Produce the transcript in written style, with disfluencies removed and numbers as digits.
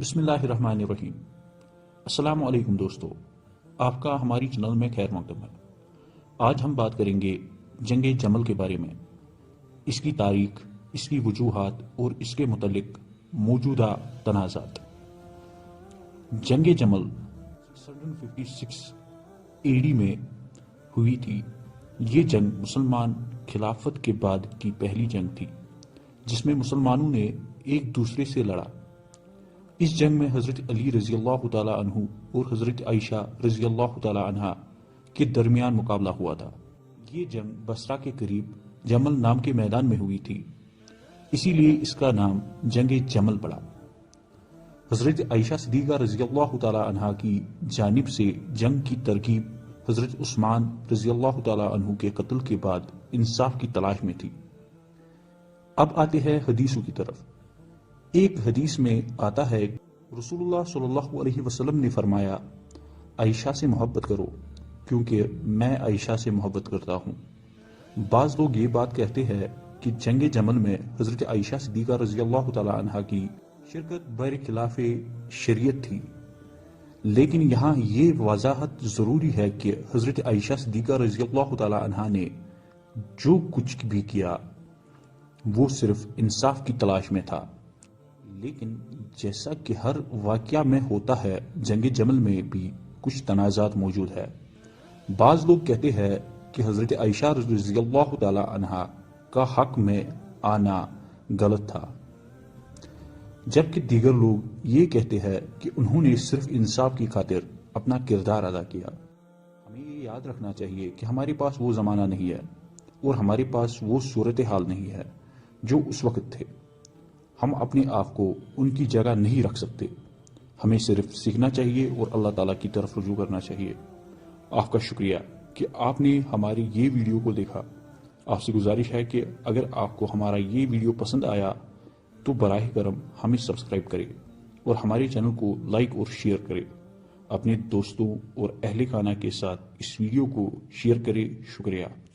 بسم اللہ الرحمن الرحیم۔ السلام علیکم دوستو، آپ کا ہماری چینل میں خیر مقدم ہے۔ آج ہم بات کریں گے جنگ جمل کے بارے میں، اس کی تاریخ، اس کی وجوہات اور اس کے متعلق موجودہ تنازعات۔ جنگ جمل 656 AD میں ہوئی تھی۔ یہ جنگ مسلمان خلافت کے بعد کی پہلی جنگ تھی جس میں مسلمانوں نے ایک دوسرے سے لڑا۔ اس جنگ میں حضرت علی رضی اللہ تعالی عنہ اور حضرت عائشہ رضی اللہ تعالی عنہا کے درمیان مقابلہ ہوا تھا۔ یہ جنگ بصرہ کے قریب جمل نام کے میدان میں ہوئی تھی، اسی لیے اس کا نام جنگ جمل پڑا۔ حضرت عائشہ صدیقہ رضی اللہ تعالی عنہا کی جانب سے جنگ کی ترغیب حضرت عثمان رضی اللہ تعالی عنہ کے قتل کے بعد انصاف کی تلاش میں تھی۔ اب آتے ہیں حدیثوں کی طرف۔ ایک حدیث میں آتا ہے رسول اللہ صلی اللہ علیہ وسلم نے فرمایا، عائشہ سے محبت کرو کیونکہ میں عائشہ سے محبت کرتا ہوں۔ بعض لوگ یہ بات کہتے ہیں کہ جنگ جمل میں حضرت عائشہ صدیقہ رضی اللہ تعالی عنہا کی شرکت برخلاف شریعت تھی، لیکن یہاں یہ وضاحت ضروری ہے کہ حضرت عائشہ صدیقہ رضی اللہ تعالی عنہا نے جو کچھ بھی کیا وہ صرف انصاف کی تلاش میں تھا۔ لیکن جیسا کہ ہر واقعہ میں ہوتا ہے، جنگ جمل میں بھی کچھ تنازعات موجود ہے۔ بعض لوگ کہتے ہیں کہ حضرت عائشہ رضی اللہ تعالی عنہا کا حق میں آنا غلط تھا، جبکہ دیگر لوگ یہ کہتے ہیں کہ انہوں نے صرف انصاف کی خاطر اپنا کردار ادا کیا۔ ہمیں یہ یاد رکھنا چاہیے کہ ہمارے پاس وہ زمانہ نہیں ہے اور ہمارے پاس وہ صورتحال نہیں ہے جو اس وقت تھے۔ ہم اپنے آپ کو ان کی جگہ نہیں رکھ سکتے۔ ہمیں صرف سیکھنا چاہیے اور اللہ تعالیٰ کی طرف رجوع کرنا چاہیے۔ آپ کا شکریہ کہ آپ نے ہماری یہ ویڈیو کو دیکھا۔ آپ سے گزارش ہے کہ اگر آپ کو ہمارا یہ ویڈیو پسند آیا تو براہ کرم ہمیں سبسکرائب کریں اور ہمارے چینل کو لائک اور شیئر کریں۔ اپنے دوستوں اور اہل خانہ کے ساتھ اس ویڈیو کو شیئر کریں۔ شکریہ۔